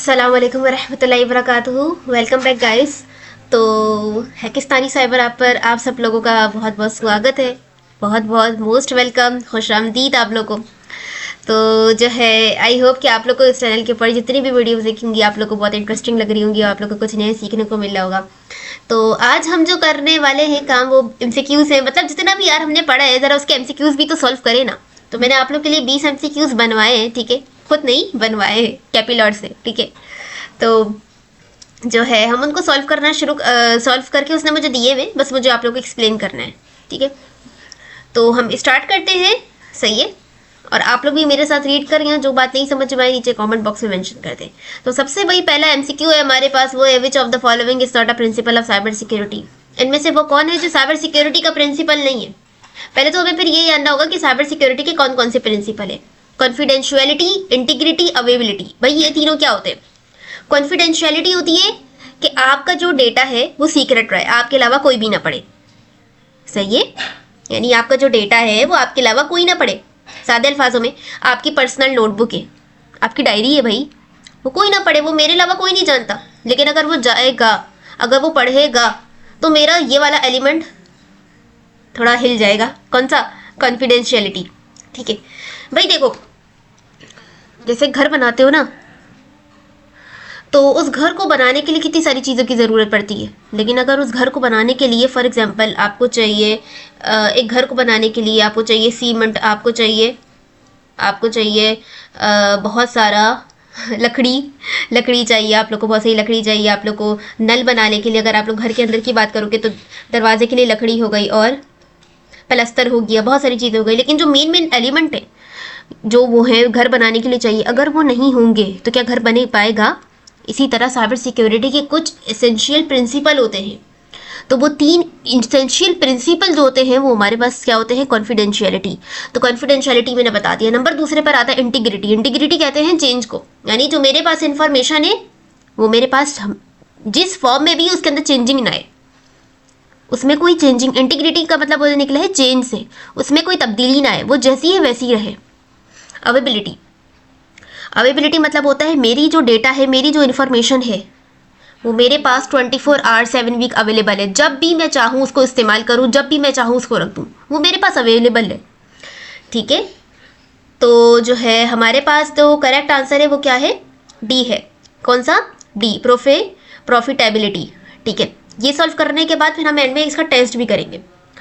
अस्सलाम वालेकुम वरहमतुल्लाहि वबरकातुहू। Welcome back guys. तो हैकिस्तानी साइबर ऐप पर आप सब लोगों का बहुत बहुत स्वागत है। बहुत बहुत मोस्ट वेलकम, खुशामदीद आप लोगों को। तो जो है आई होप कि आप लोग को इस चैनल के ऊपर जितनी भी वीडियोस देखेंगी आप लोग को बहुत इंटरेस्टिंग लग रही होंगी और आप लोग को कुछ नया सीखने को मिल रहा होगा। तो आज हम जो करने वाले हैं काम वो एमसीक्यूज है, मतलब जितना भी यार हमने पढ़ा है ज़रा उसके एमसीक्यूज भी तो सॉल्व करें ना। तो मैंने आप लोग के लिए 20 एमसीक्यूज बनवाए हैं, ठीक है, खुद नहीं बनवाए हैं कैपिलॉट से, ठीक है। तो जो है हम उनको सॉल्व करके उसने मुझे दिए हुए, बस मुझे आप लोग को एक्सप्लेन करना है, ठीक है। तो हम स्टार्ट करते हैं, सही है। और आप लोग भी मेरे साथ रीड कर रहे हैं, जो बात नहीं समझ में आई नीचे कमेंट बॉक्स में मेंशन कर दें। तो सबसे वही पहला एमसीक्यू है हमारे पास, वो है which of the following is not a principle of cyber security. इनमें से वो कौन है जो साइबर सिक्योरिटी का प्रिंसिपल नहीं है। पहले तो हमें फिर ये जानना होगा कि साइबर सिक्योरिटी के कौन कौन से प्रिंसिपल है। Confidentiality, integrity, availability. भाई ये तीनों क्या होते हैं। कॉन्फिडेंशियलिटी होती है कि आपका जो डेटा है वो सीक्रेट रहे, आपके अलावा कोई भी ना पढ़े, सही है। यानी आपका जो डेटा है वो आपके अलावा कोई ना पढ़े। सादे अल्फाजों में आपकी पर्सनल नोटबुक है, आपकी डायरी है भाई, वो कोई ना पढ़े, वो मेरे अलावा कोई नहीं जानता। लेकिन अगर वो जाएगा, अगर वो पढ़ेगा तो मेरा ये वाला एलिमेंट थोड़ा हिल जाएगा। कौन सा? कॉन्फिडेंशियलिटी, ठीक है। भाई देखो, जैसे घर बनाते हो ना, तो उस घर को बनाने के लिए कितनी सारी चीज़ों की ज़रूरत पड़ती है। लेकिन अगर उस घर को बनाने के लिए फॉर एग्जांपल आपको चाहिए एक घर को बनाने के लिए आपको चाहिए सीमेंट, आपको चाहिए बहुत सारा लकड़ी चाहिए, आप लोग को बहुत सारी लकड़ी चाहिए। आप लोग को नल बनाने के लिए, अगर आप लोग घर के अंदर की बात करोगे तो दरवाजे के लिए लकड़ी हो गई और प्लास्टर हो गया, बहुत सारी चीज़ें हो गई। लेकिन जो मेन एलिमेंट है जो वो है घर बनाने के लिए चाहिए, अगर वो नहीं होंगे तो क्या घर बने पाएगा। इसी तरह साइबर सिक्योरिटी के कुछ एसेंशियल प्रिंसिपल होते हैं। तो वो 3 एसेंशियल प्रिंसिपल जो होते हैं वो हमारे पास क्या होते हैं, कॉन्फिडेंशियलिटी। तो कॉन्फिडेंशियलिटी मैंने बता दिया। नंबर दूसरे पर आता है इंटीग्रिटी। इंटीग्रिटी कहते हैं चेंज को, यानी जो मेरे पास इंफॉर्मेशन है वो मेरे पास जिस फॉर्म में भी उसके अंदर चेंजिंग ना आए, उसमें कोई चेंजिंग। इंटीग्रिटी का मतलब वो निकला है चेंज से, उसमें कोई तब्दीली ना आए, वो जैसी है वैसी रहे। अवेबिलिटी, अवेबिलिटी मतलब होता है मेरी जो डेटा है, मेरी जो इन्फॉर्मेशन है वो मेरे पास 24 आवर 7 वीक अवेलेबल है। जब भी मैं चाहूँ उसको इस्तेमाल करूँ, जब भी मैं चाहूँ उसको रख दूँ, वो मेरे पास अवेलेबल है, ठीक है। तो जो है हमारे पास तो करेक्ट आंसर है वो क्या है, डी है। कौन सा? डी, प्रॉफिटेबिलिटी, ठीक है। ये सॉल्व करने के बाद फिर हम एंड में इसका टेस्ट भी करेंगे।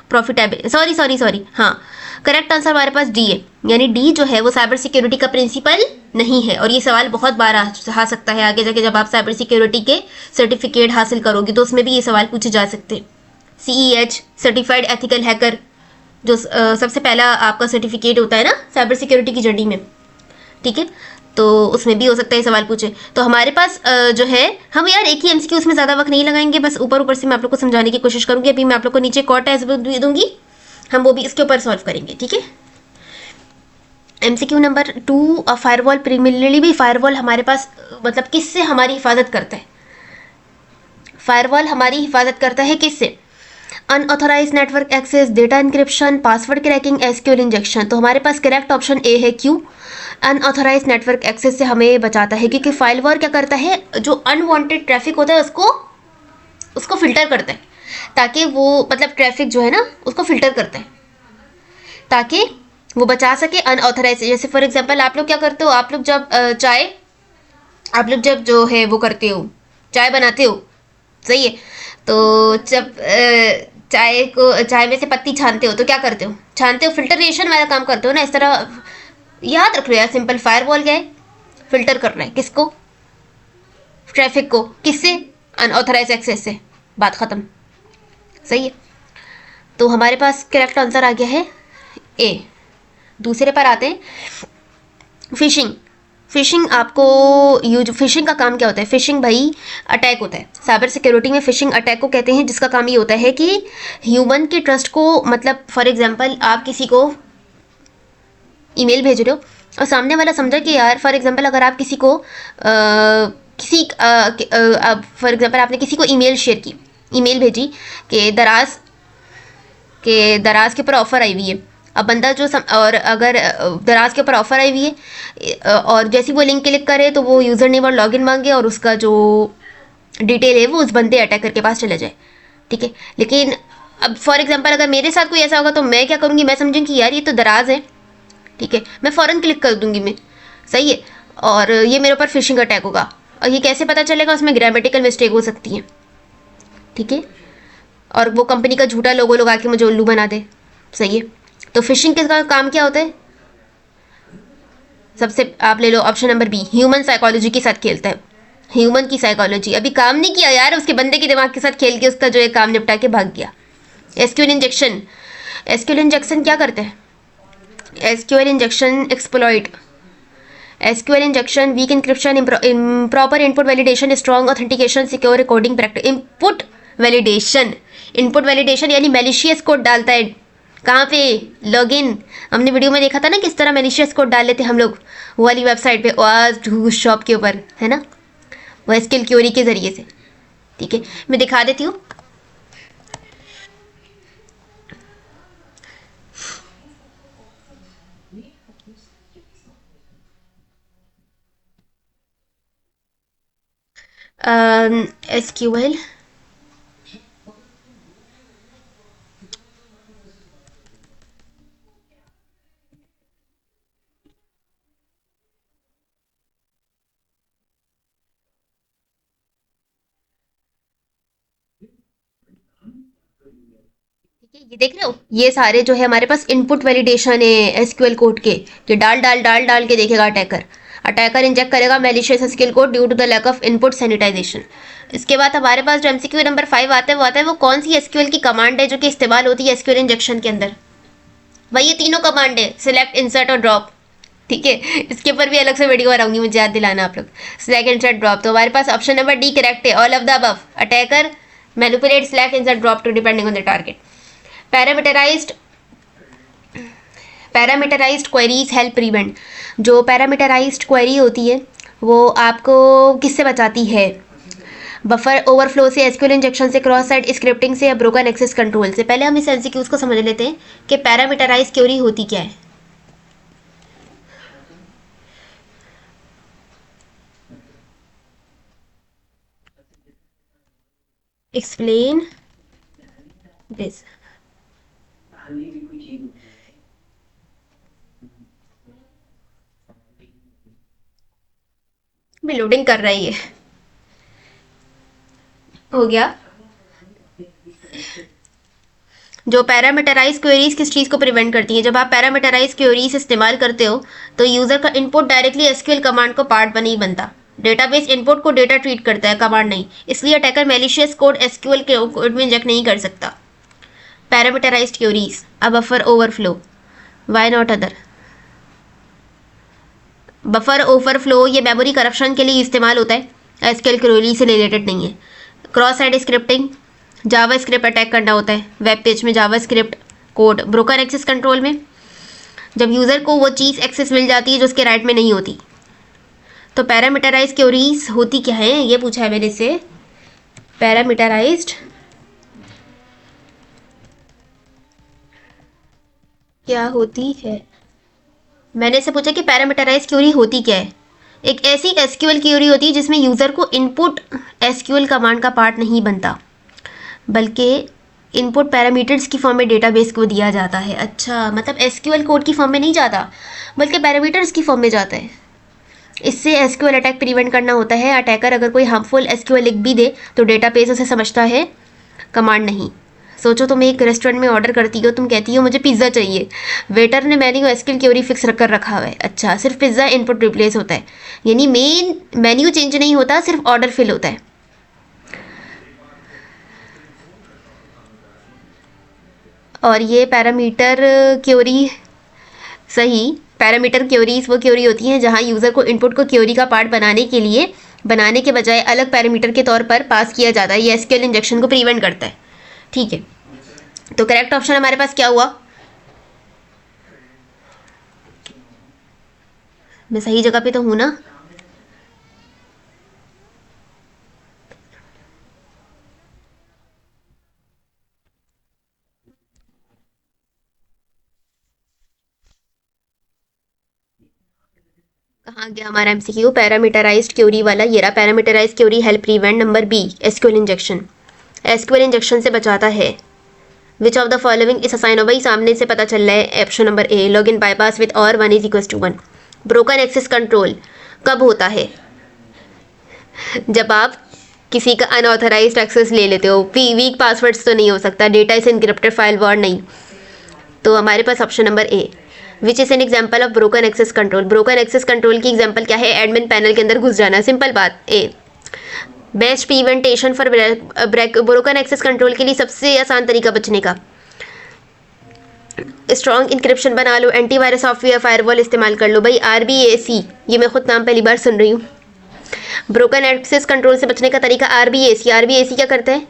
प्रॉफिटेबिलिटी, सॉरी, हाँ, करेक्ट आंसर हमारे पास डी है। यानी डी जो है वो साइबर सिक्योरिटी का प्रिंसिपल नहीं है। और ये सवाल बहुत बार आ सकता है आगे जाके, जब आप साइबर सिक्योरिटी के सर्टिफिकेट हासिल करोगे तो उसमें भी ये सवाल पूछे जा सकते हैं। CEH, सर्टिफाइड एथिकल हैकर, जो सबसे पहला आपका सर्टिफिकेट होता है ना साइबर सिक्योरिटी की जर्नी में, ठीक है। तो उसमें भी हो सकता है सवाल पूछे। तो हमारे पास जो है, हम यार एक ही एमसीक्यू, उसमें ज़्यादा वक्त नहीं लगाएंगे, बस ऊपर से मैं आप लोग को समझाने की कोशिश करूँगी। अभी मैं आप लोग को नीचे एक और टेस्ट भी दूंगी, हम वो भी इसके ऊपर सॉल्व करेंगे, ठीक है। MCQ number 2, firewall primarily. भी फायरवॉल हमारे पास मतलब किससे हमारी हिफाजत करता है। फायरवॉल हमारी हिफाजत करता है किससे? Unauthorize network access, data encryption, password cracking, SQL injection. तो हमारे पास करेक्ट ऑप्शन ए है। क्यों? अनऑथोराइज नेटवर्क एक्सेस से हमें बचाता है, क्योंकि फायरवॉल क्या करता है, जो अनवांटेड ट्रैफिक होता है उसको फिल्टर करता है, ताकि वो मतलब ट्रैफिक जो है ना उसको फिल्टर करता है ताकि वो बचा सके अनऑथराइज। जैसे फॉर एग्जांपल आप लोग क्या करते हो, आप लोग जब जो है वो करते हो, चाय बनाते हो, सही है। तो जब चाय में से पत्ती छानते हो तो क्या करते हो, फिल्टरेशन वाला काम करते हो ना। इस तरह याद रख लो यार, सिंपल फायरवॉल क्या है, फिल्टर करना है किसको, ट्रैफिक को, किससे, अनऑथराइज एक्सेस से, बात खत्म, सही है। तो हमारे पास करेक्ट आंसर आ गया है ए। दूसरे पर आते हैं, फिशिंग। फिशिंग का काम क्या होता है? फिशिंग भाई अटैक होता है साइबर सिक्योरिटी में। फिशिंग अटैक को कहते हैं जिसका काम ये होता है कि ह्यूमन के ट्रस्ट को, मतलब फॉर एग्जांपल आप किसी को ईमेल भेज रहे हो और सामने वाला समझा कि यार फॉर एग्जांपल अगर आप किसी को फॉर एग्जांपल आपने किसी को ईमेल भेजी कि दराज के ऊपर ऑफर आई हुई है, अब बंदा और अगर दराज के ऊपर ऑफर आई हुई है और जैसे ही वो लिंक क्लिक करे तो वो यूज़र नेम और लॉगिन मांगे और उसका जो डिटेल है वो उस बंदे अटैकर के पास चले जाए। ठीक है, लेकिन अब फॉर एग्जांपल अगर मेरे साथ कोई ऐसा होगा तो मैं क्या करूँगी, मैं समझूंगी कि यार ये तो दराज है, ठीक है, मैं फ़ौरन क्लिक कर दूंगी मैं, सही है, और ये मेरे ऊपर फिशिंग अटैक होगा। और ये कैसे पता चलेगा, उसमें ग्रामेटिकल मिस्टेक हो सकती है, ठीक है, और वो कंपनी का झूठा लोगो लगा के मुझे उल्लू बना दे, सही है। तो फिशिंग का काम क्या होता है, सबसे आप ले लो option number B, human psychology के साथ खेलता है। ह्यूमन की साइकोलॉजी अभी काम नहीं किया यार, उसके बंदे के दिमाग के साथ खेल के उसका जो है काम निपटा के भाग गया। एसक्यूएल इंजेक्शन, एसक्यूएल इंजेक्शन क्या करते हैं, SQL injection exploit, SQL injection weak encryption, improper input validation, strong authentication, secure coding practice. Input validation यानी मैलिशियस कोड डालता है, कहाँ पे, लॉगिन, हमने वीडियो में देखा था ना किस तरह मैलिशियस कोड डाल लेते हम लोग वो वाली वेबसाइट पे, आज शॉप के ऊपर है ना, वो एसक्यूएल क्यूरी के जरिए से। ठीक है, मैं दिखा देती हूँ। एसक्यूएल, ठीक है, ये देख रहे हो, ये सारे जो है हमारे पास इनपुट वैलिडेशन है एसक्यूएल कोड के, कि डाल डाल डाल डाल के देखेगा अटैकर, अटैकर इंजेक्ट करेगा malicious SQL code due to the lack of input sanitization. इसके बाद हमारे पास जो एमसीक्यू नंबर 5 आता है वो आता है वो कौन सी एसक्यूएल की कमांड है जो कि इस्तेमाल होती है एसक्यूएल इंजेक्शन के अंदर। भाई ये तीनों कमांड है, सिलेक्ट, इंसर्ट और ड्रॉप। ठीक है, इसके ऊपर भी अलग से वीडियो बनाऊंगी, मुझे याद दिलाना आप लोग। सिलेक्ट, इंसर्ट, ड्रॉप, तो हमारे पास ऑप्शन नंबर डी करेक्ट है, all of the above. Attacker manipulate, select, insert, drop to depending on the target. Parameterized, parameterized queries help prevent, जो पैरामीटराइज्ड क्वेरी होती है वो आपको किससे बचाती है, बफर ओवरफ्लो से, एसक्यूएल इंजेक्शन से, क्रॉस साइट स्क्रिप्टिंग से, या ब्रोकन एक्सेस कंट्रोल से। पहले हम इस एमसीक्यूज को समझ लेते हैं कि पैरामीटराइज क्वेरी होती क्या है। एक्सप्लेन दिस, भी लोडिंग कर रही है, हो गया। जो पैरामीटराइज क्वेरीज किस चीज़ को प्रिवेंट करती है, जब आप पैरामीटराइज क्वेरीज इस्तेमाल करते हो तो यूज़र का इनपुट डायरेक्टली एसक्यूएल कमांड को पार्ट नहीं बनता, डेटाबेस इनपुट को डेटा ट्रीट करता है, कमांड नहीं, इसलिए अटैकर मैलिशियस कोड एसक्यूएल के कोड में इंजेक्ट नहीं कर सकता। Parameterized queries, a buffer overflow, why not other. Buffer overflow ये मेमोरी करप्शन के लिए इस्तेमाल होता है, एसक्यूएल क्वेरी से रिलेटेड नहीं है। Cross site scripting, JavaScript attack करना होता है वेब पेज में, JavaScript code broken access control में, जब यूज़र को वो चीज़ एक्सेस मिल जाती है जो उसके राइट में नहीं होती। तो पैरामीटराइज क्वेरीज होती क्या है, ये पूछा है मेरे से। पैरामीटराइज्ड क्या होती है, मैंने से पूछा कि पैरामीटराइज क्वेरी होती क्या है। एक ऐसी एसक्यूएल क्वेरी होती है जिसमें यूज़र को इनपुट एसक्यूएल कमांड का पार्ट नहीं बनता, बल्कि इनपुट पैरामीटर्स की फॉर्म में डेटाबेस को दिया जाता है। अच्छा, मतलब एसक्यूएल कोड की फॉर्म में नहीं जाता बल्कि पैरामीटर्स की फॉर्म में जाता है। इससे एसक्यूएल अटैक प्रिवेंट करना होता है। अटैकर अगर कोई हार्मफुल एसक्यूएल लिख भी दे तो डेटाबेस उसे समझता है, कमांड नहीं। सोचो तुम एक रेस्टोरेंट में ऑर्डर करती हो, तुम कहती हो मुझे पिज़्ज़ा चाहिए, वेटर ने मेन्यू एसक्यूएल क्वेरी फिक्स कर रखा हुआ है, अच्छा सिर्फ पिज़्ज़ा इनपुट रिप्लेस होता है, यानी मेन मेन्यू चेंज नहीं होता, सिर्फ ऑर्डर फिल होता है। और ये पैरामीटर क्वेरी, सही, पैरामीटर क्वेरीज वो क्वेरी होती हैं जहां यूज़र को इनपुट को क्वेरी का पार्ट बनाने के लिए बनाने के बजाय अलग पैरामीटर के तौर पर पास किया जाता है। ये एसक्यूएल इंजेक्शन को प्रिवेंट करता है। ठीक है, तो करेक्ट ऑप्शन हमारे पास क्या हुआ, मैं सही जगह पे तो हूँ ना। गया हमारा एमसीक्यू पैरामीटराइज्ड क्वेरी वाला। ये रहा parameterized query help prevent number B SQL injection. SQL injection से बचाता है। Which of the following is assign हो भाई, सामने से पता चल रहा है option number A login bypass with or 1 is equal to 1। Broken access control कब होता है? जब आप किसी का अनऑथराइज्ड एक्सेस ले लेते हो। वीक पासवर्ड्स तो नहीं हो सकता, data is encrypted file word नहीं। तो हमारे पास option number A which is an example of broken access control. Broken access control की एग्जाम्पल क्या है? एडमिन पैनल के अंदर घुस जाना, सिंपल बात। A best prevention for broken access control के लिए सबसे आसान तरीका बचने का, स्ट्रॉन्ग इंक्रिप्शन बना लो, एंटीवायरस सॉफ्टवेयर फायरवॉल इस्तेमाल कर लो। भाई RBAC, ये मैं खुद नाम पहली बार सुन रही हूँ। ब्रोकन एक्सेस कंट्रोल से बचने का तरीका RBAC क्या करते हैं?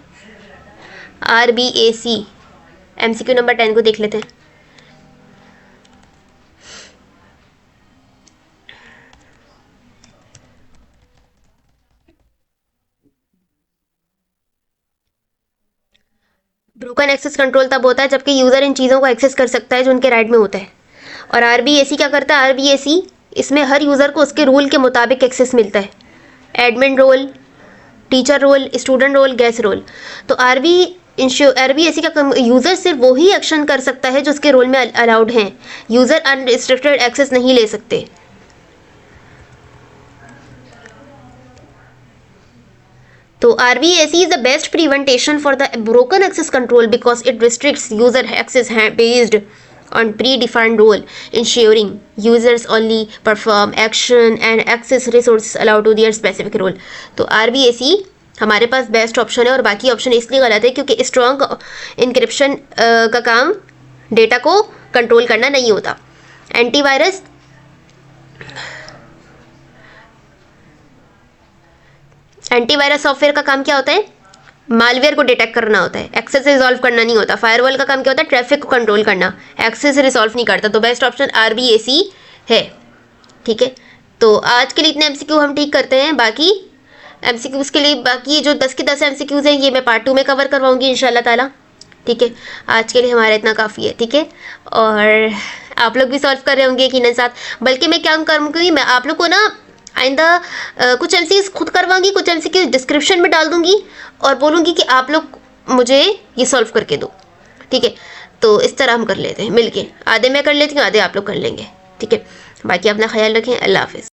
RBAC MCQ नंबर 10 को देख लेते हैं। ब्रोकन एक्सेस कंट्रोल तब होता है जबकि यूज़र इन चीज़ों को एक्सेस कर सकता है जो उनके राइट में होता है। और RBAC क्या करता है? RBAC इसमें हर यूज़र को उसके रूल के मुताबिक एक्सेस मिलता है। Admin role, teacher role, student role, guest role. तो RBAC का यूज़र सिर्फ वही एक्शन कर सकता है जो उसके रोल में अलाउड हैं। यूज़र अनरिस्ट्रिक्टेड एक्सेस नहीं ले सकते। तो RBAC is the best prevention for the broken access control because it restricts user access based on predefined role, ensuring users only perform action and access resources allowed to their specific role. तो RBAC हमारे पास best option है और बाकी option इसलिए गलत है क्योंकि strong encryption का काम डेटा को कंट्रोल करना नहीं होता। एंटीवायरस सॉफ्टवेयर का काम क्या होता है? मालवेयर को डिटेक्ट करना होता है, एक्सेस रिजॉल्व करना नहीं होता। फायरवॉल का काम क्या होता है? ट्रैफिक को कंट्रोल करना, एक्सेस रिजॉल्व नहीं करता। तो बेस्ट ऑप्शन RBAC है। ठीक है, तो आज के लिए इतने MCQ हम ठीक करते हैं। बाकी MCQs के लिए बाकी जो 10 के 10 MCQs हैं ये मैं पार्ट 2 में कवर करवाऊंगी इंशाल्लाह ताला। ठीक है, आज के लिए हमारा इतना काफ़ी है। ठीक है, और आप लोग भी सॉल्व कर रहे होंगे यकीनन साथ। बल्कि मैं क्या करूँगी, मैं आप लोग को ना आइंदा कुछ MCQs खुद करवाऊंगी, कुछ MCQs डिस्क्रिप्शन में डाल दूंगी और बोलूँगी कि आप लोग मुझे ये सॉल्व करके दो। ठीक है, तो इस तरह हम कर लेते हैं मिलके। आधे मैं कर लेती हूँ, आधे आप लोग कर लेंगे। ठीक है, बाकी अपना ख्याल रखें। अल्लाह हाफिज़।